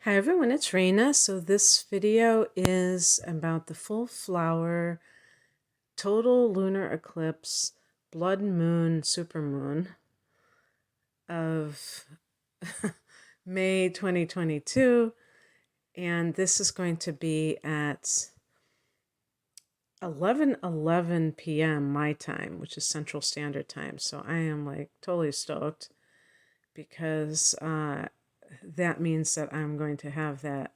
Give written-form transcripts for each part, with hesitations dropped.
Hi everyone, it's Raina. So this video is about the full flower, total lunar eclipse, blood moon, supermoon of May 2022. And this is going to be at 11:11 p.m. my time, which is Central Standard Time. So I am like totally stoked because that means that I'm going to have that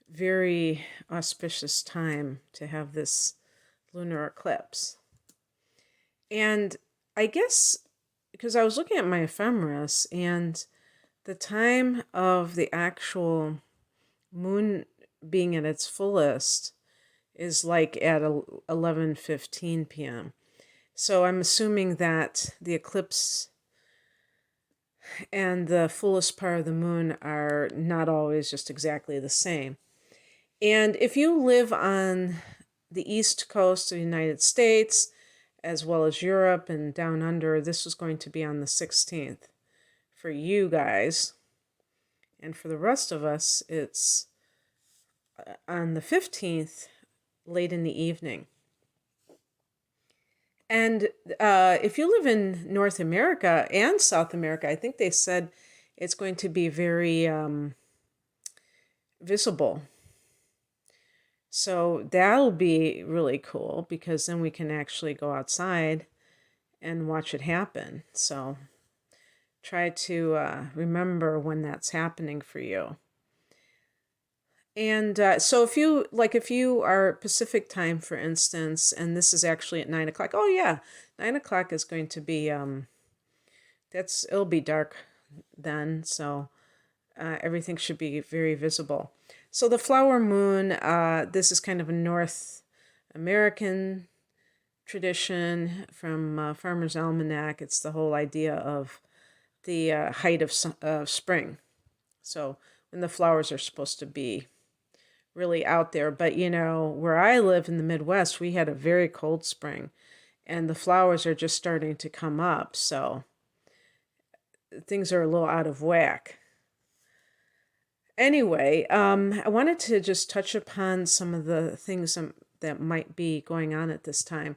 very auspicious time to have this lunar eclipse. And I guess because I was looking at my ephemeris and the time of the actual moon being at its fullest is like at 11:15 p.m. So I'm assuming that the eclipse and the fullest part of the moon are not always just exactly the same. And if you live on the East Coast of the United States, as well as Europe and down under, this was going to be on the 16th for you guys. And for the rest of us, it's on the 15th, late in the evening. And if you live in North America and South America, I think they said it's going to be very visible. So that'll be really cool because then we can actually go outside and watch it happen. So try to remember when that's happening for you. And so if you are Pacific time, for instance, and this is actually at 9 o'clock. Oh yeah, 9 o'clock is going to be it'll be dark then. So everything should be very visible. So the flower moon, this is kind of a North American tradition from Farmer's Almanac. It's the whole idea of the height of spring. So when the flowers are supposed to be really out there. But where I live in the Midwest, we had a very cold spring and the flowers are just starting to come up. So things are a little out of whack. Anyway, I wanted to just touch upon some of the things that might be going on at this time.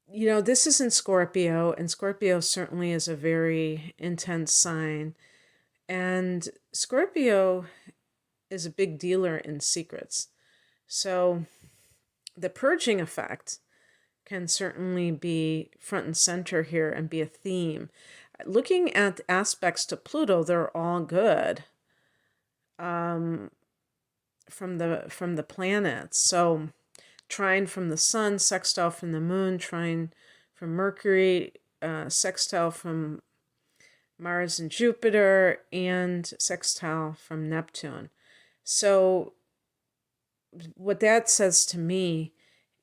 This is in Scorpio, and Scorpio certainly is a very intense sign. And Scorpio is a big dealer in secrets. So the purging effect can certainly be front and center here and be a theme. Looking at aspects to Pluto, they're all good from the planets. So trine from the sun, sextile from the moon, trine from Mercury, sextile from Mars and Jupiter, and sextile from Neptune. So what that says to me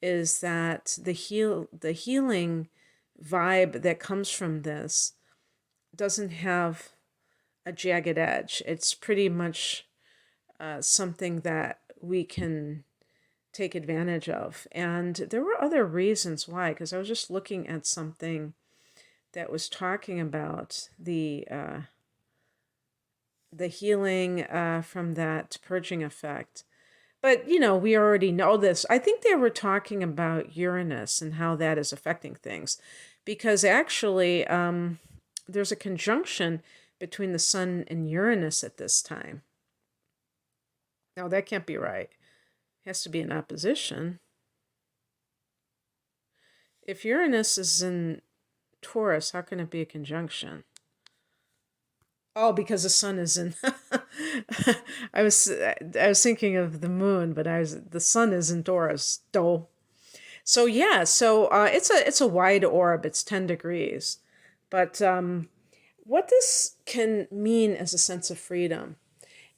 is that the healing vibe that comes from this doesn't have a jagged edge. It's pretty much something that we can take advantage of. And there were other reasons why, because I was just looking at something that was talking about the healing from that purging effect. But, we already know this. I think they were talking about Uranus and how that is affecting things. Because actually, there's a conjunction between the sun and Uranus at this time. Now, that can't be right. It has to be in opposition. If Uranus is in Taurus, how can it be a conjunction? Oh, because the sun is in. I was thinking of the moon, but the sun is in Taurus. So yeah, it's a wide orb. It's 10 degrees, but what this can mean is a sense of freedom,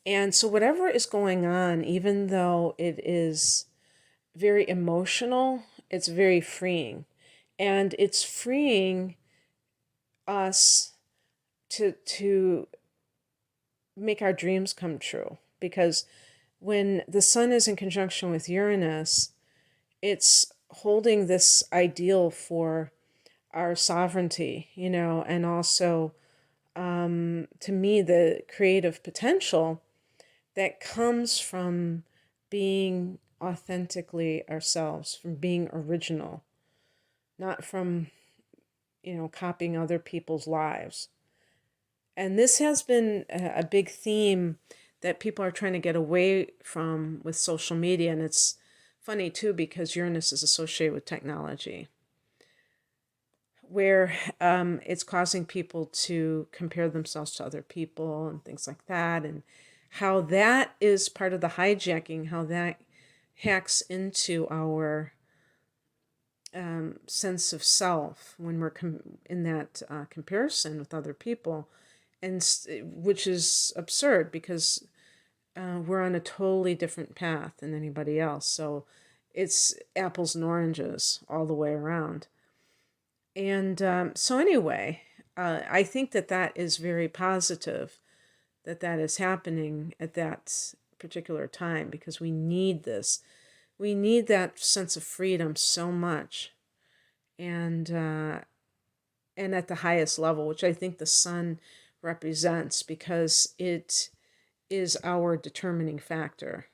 and so whatever is going on, even though it is very emotional, it's very freeing, and it's freeing us to make our dreams come true. Because when the sun is in conjunction with Uranus, it's holding this ideal for our sovereignty, and also to me, the creative potential that comes from being authentically ourselves, from being original, not from, copying other people's lives. And this has been a big theme that people are trying to get away from with social media. And it's funny, too, because Uranus is associated with technology, where it's causing people to compare themselves to other people and things like that. And how that is part of the hijacking, how that hacks into our sense of self when we're in that comparison with other people, and which is absurd because we're on a totally different path than anybody else. So it's apples and oranges all the way around. And so anyway, I think that is very positive that is happening at that particular time, because we need this. We need that sense of freedom so much. And at the highest level, which I think the sun represents, because it is our determining factor.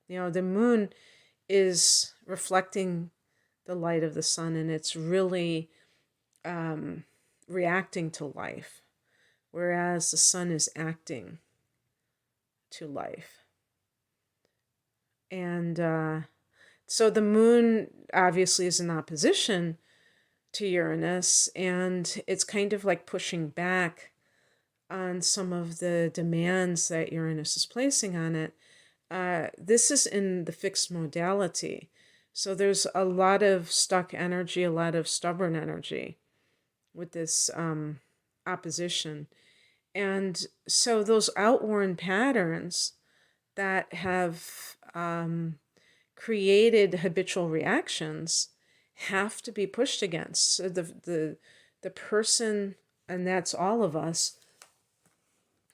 The moon is reflecting the light of the sun, and it's really reacting to life, whereas the sun is acting to life. And so the moon obviously is in opposition to Uranus, and it's kind of like pushing back on some of the demands that Uranus is placing on it. This is in the fixed modality. So there's a lot of stuck energy, a lot of stubborn energy with this opposition. And so those outworn patterns that have created habitual reactions have to be pushed against. So the person, and that's all of us,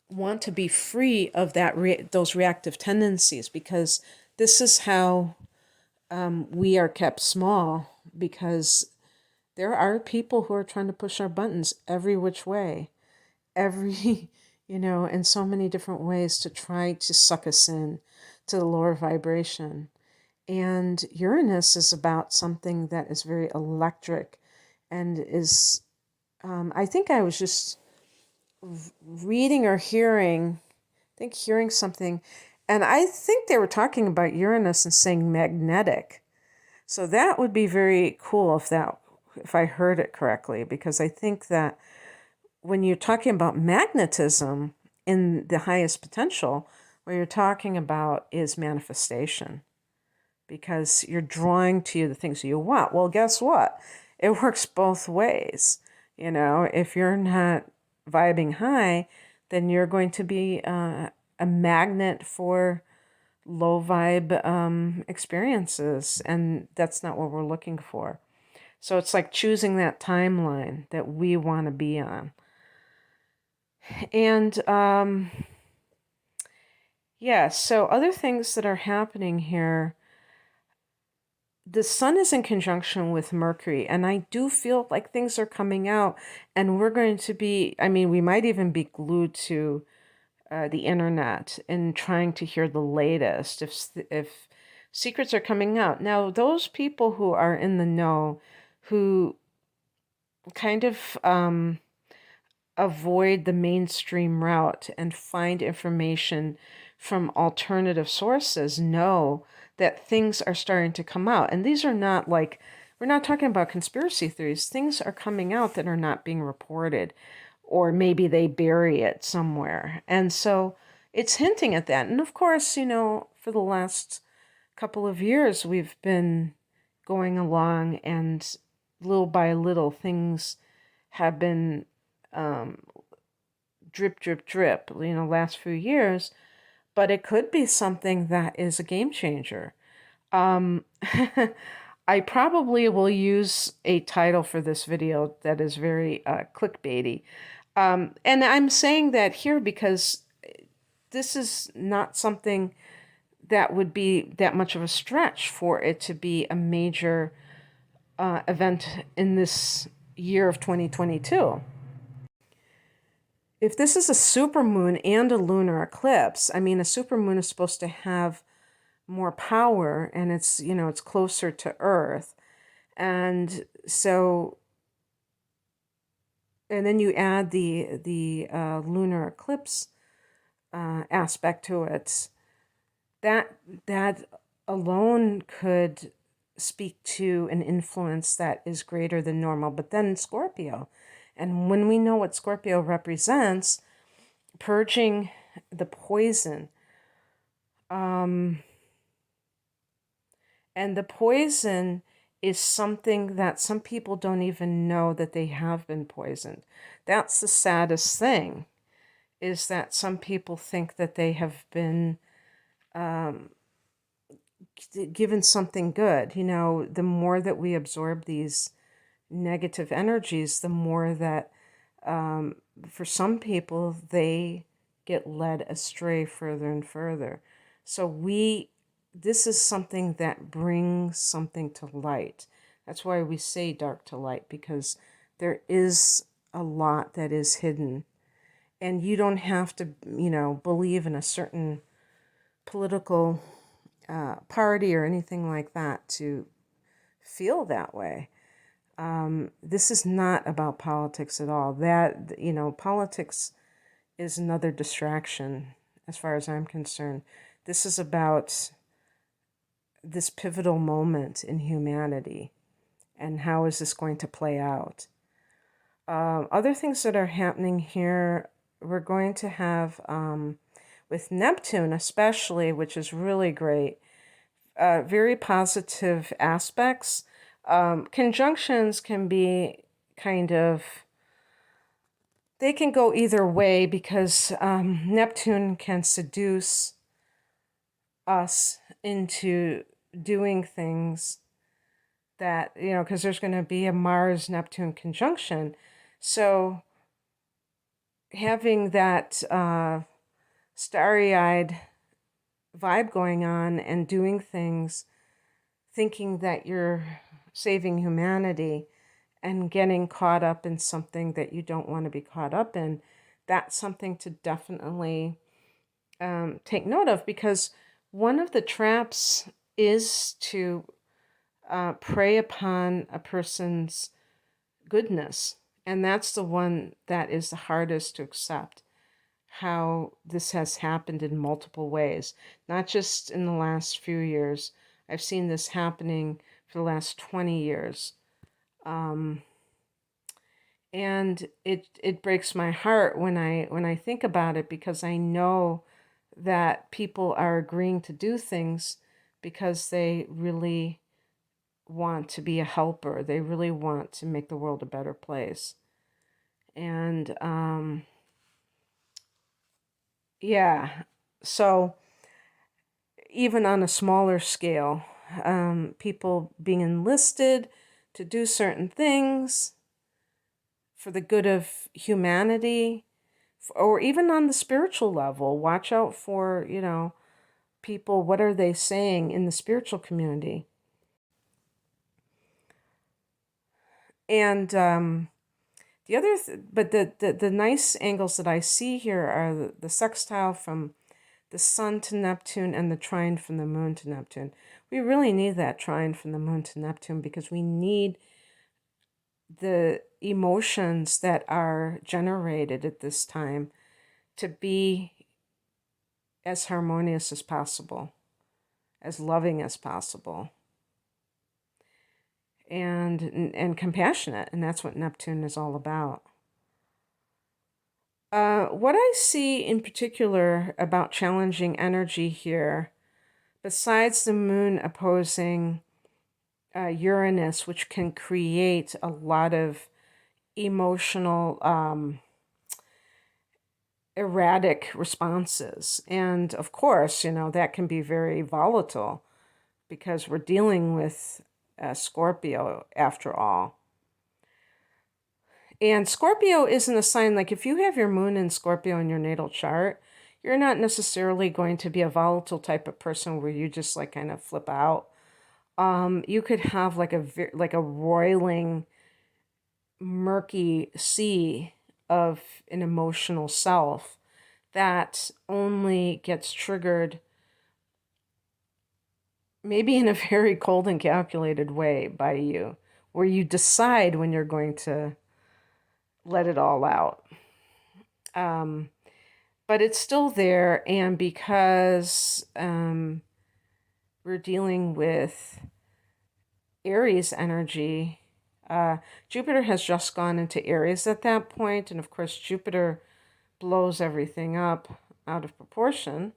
want to be free of those reactive tendencies, because this is how we are kept small, because there are people who are trying to push our buttons every which way, in so many different ways to try to suck us in to the lower vibration. And Uranus is about something that is very electric, and is, I think I was just reading or hearing something, and I think they were talking about Uranus and saying magnetic. So that would be very cool if I heard it correctly, because I think that when you're talking about magnetism in the highest potential, what you're talking about is manifestation, because you're drawing to you the things you want. Well, guess what? It works both ways. If you're not vibing high, then you're going to be a magnet for low vibe experiences, and that's not what we're looking for. So it's like choosing that timeline that we want to be on. And so other things that are happening here, the sun is in conjunction with Mercury, and I do feel like things are coming out, and we're going to be, we might even be glued to the internet and trying to hear the latest if secrets are coming out. Now, those people who are in the know, who kind of avoid the mainstream route and find information from alternative sources, know that things are starting to come out. And these are not we're not talking about conspiracy theories. Things are coming out that are not being reported, or maybe they bury it somewhere. And so it's hinting at that. And of course, for the last couple of years, we've been going along, and little by little, things have been drip, drip, drip, last few years. But it could be something that is a game changer. I probably will use a title for this video that is very clickbaity. And I'm saying that here because this is not something that would be that much of a stretch for it to be a major event in this year of 2022. if this is a supermoon and a lunar eclipse, I mean, a supermoon is supposed to have more power, and it's, it's closer to Earth. And so, and then you add the lunar eclipse aspect to it. That alone could speak to an influence that is greater than normal. But then Scorpio, and when we know what Scorpio represents, purging the poison, and the poison is something that some people don't even know that they have been poisoned. That's the saddest thing, is that some people think that they have been given something good. The more that we absorb these negative energies, the more that for some people, they get led astray further and further. So this is something that brings something to light. That's why we say dark to light, because there is a lot that is hidden. And you don't have to, believe in a certain political party or anything like that to feel that way. This is not about politics at all. Politics is another distraction as far as I'm concerned. This is about this pivotal moment in humanity and how is this going to play out. Other things that are happening here, we're going to have, with Neptune especially, which is really great, very positive aspects. Conjunctions can be they can go either way, because Neptune can seduce us into doing things that, because there's going to be a Mars-Neptune conjunction. So having that starry-eyed vibe going on and doing things, thinking that you're saving humanity and getting caught up in something that you don't want to be caught up in, that's something to definitely take note of, because one of the traps is to prey upon a person's goodness. And that's the one that is the hardest to accept, how this has happened in multiple ways, not just in the last few years. I've seen this happening for the last 20 years. And it breaks my heart when I think about it, because I know that people are agreeing to do things because they really want to be a helper. They really want to make the world a better place. And yeah, so even on a smaller scale, people being enlisted to do certain things for the good of humanity, or even on the spiritual level. Watch out for, people, what are they saying in the spiritual community? And the other, but the nice angles that I see here are the sextile from the sun to Neptune and the trine from the moon to Neptune. We really need that trine from the moon to Neptune, because we need the emotions that are generated at this time to be as harmonious as possible, as loving as possible, and compassionate. And that's what Neptune is all about. What I see in particular about challenging energy here, besides the moon opposing Uranus, which can create a lot of emotional, erratic responses. And of course, that can be very volatile, because we're dealing with Scorpio after all. And Scorpio isn't a sign, like if you have your moon in Scorpio in your natal chart, you're not necessarily going to be a volatile type of person where you just like kind of flip out. You could have like a roiling, murky sea of an emotional self that only gets triggered maybe in a very cold and calculated way by you, where you decide when you're going to let it all out. Um, but it's still there, and because we're dealing with Aries energy, Jupiter has just gone into Aries at that point, and of course Jupiter blows everything up out of proportion.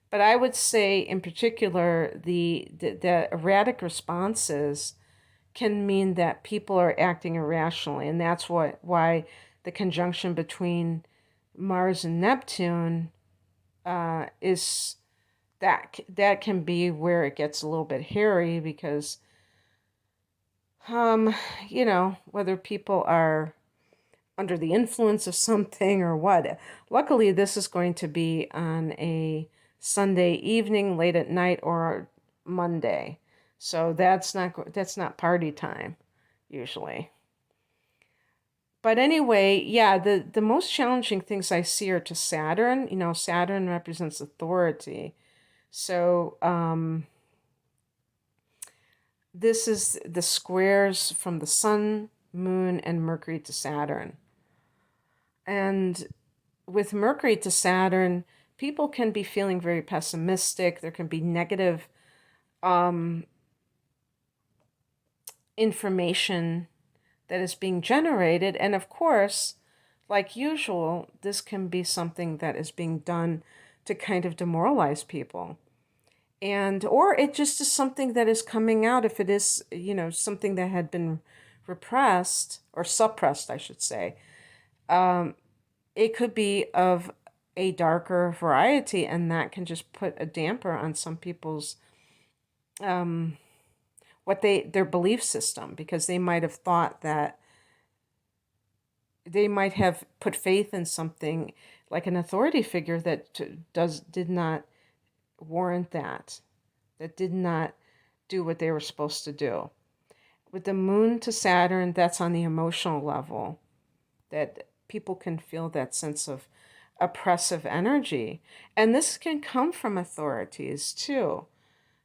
But I would say, in particular, the erratic responses can mean that people are acting irrationally, and that's why the conjunction between Mars and Neptune is that can be where it gets a little bit hairy, because whether people are under the influence of something or what. Luckily, this is going to be on a Sunday evening, late at night, or Monday, so that's not party time usually. But anyway, yeah, the most challenging things I see are to Saturn. Saturn represents authority, so this is the squares from the Sun, Moon, and Mercury to Saturn. And with Mercury to Saturn, people can be feeling very pessimistic. There can be negative information that is being generated. And of course, like usual, this can be something that is being done to kind of demoralize people. Or it just is something that is coming out. If it is, something that had been repressed or suppressed, I should say, it could be of a darker variety, and that can just put a damper on some people's their belief system, because they might have thought that they might have put faith in something like an authority figure that did not warrant that did not do what they were supposed to do. With the Moon to Saturn, that's on the emotional level, that people can feel that sense of oppressive energy. And this can come from authorities too.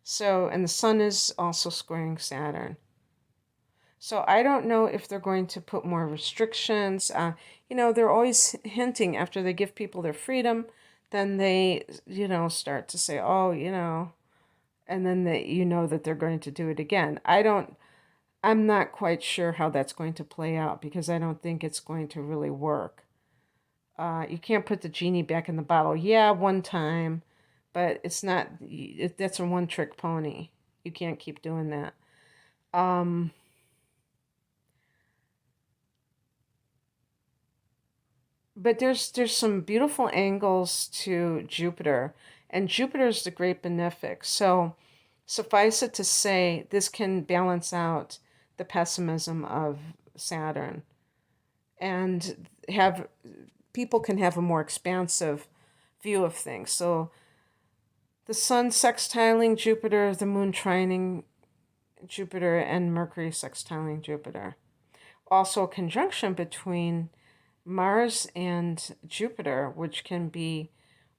So, and the Sun is also squaring Saturn. So I don't know if they're going to put more restrictions. They're always hinting after they give people their freedom, then they, start to say, oh, and then that they're going to do it again. I'm not quite sure how that's going to play out, because I don't think it's going to really work. You can't put the genie back in the bottle. Yeah, one time, but it's not. That's a one-trick pony. You can't keep doing that. But there's some beautiful angles to Jupiter, and Jupiter is the great benefic. So suffice it to say, this can balance out the pessimism of Saturn, and people can have a more expansive view of things. So the Sun sextiling Jupiter, the Moon trining Jupiter, and Mercury sextiling Jupiter. Also a conjunction between Mars and Jupiter, which can be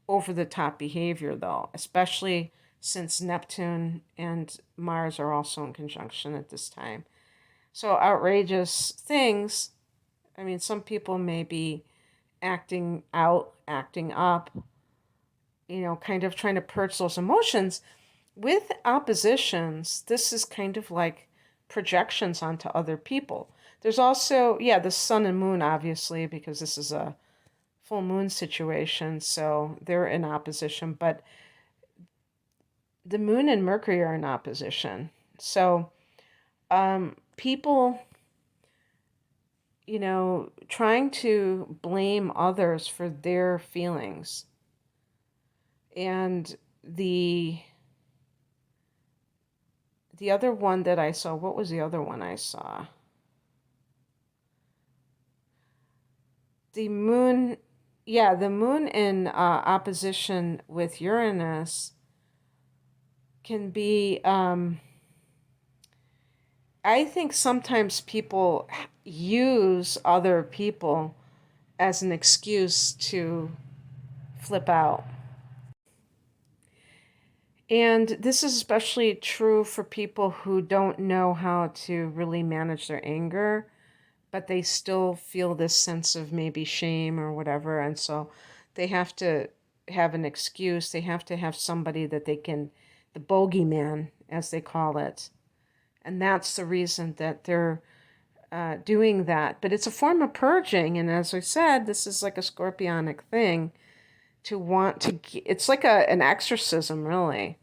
over-the-top behavior, though, especially since Neptune and Mars are also in conjunction at this time. So outrageous things. I mean, some people may be acting out, acting up, kind of trying to purge those emotions. With oppositions, this is kind of like projections onto other people. There's also, the Sun and Moon, obviously, because this is a full moon situation, so they're in opposition, but the Moon and Mercury are in opposition. So people, trying to blame others for their feelings. And the other one that I saw, what was the other one I saw? The Moon, the Moon in opposition with Uranus can be I think sometimes people use other people as an excuse to flip out. And this is especially true for people who don't know how to really manage their anger, but they still feel this sense of maybe shame or whatever. And so they have to have an excuse. They have to have somebody that they can, the bogeyman, as they call it. And that's the reason that they're doing that. But it's a form of purging. And as I said, this is like a scorpionic thing to want to, it's like an exorcism, really.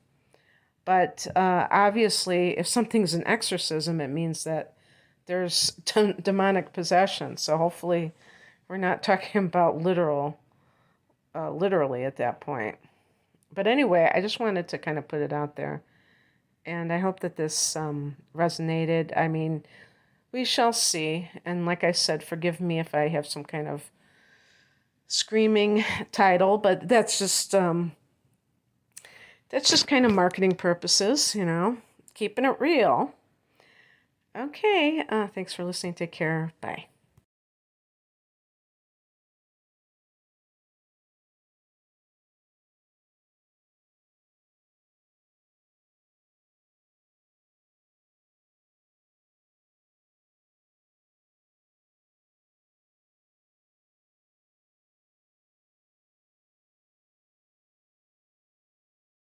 But obviously, if something's an exorcism, it means that there's demonic possession. So hopefully, we're not talking about literally at that point. But anyway, I just wanted to kind of put it out there. And I hope that this resonated. I mean, we shall see. And like I said, forgive me if I have some kind of screaming title, but that's just kind of marketing purposes, keeping it real. Okay, thanks for listening. Take care. Bye.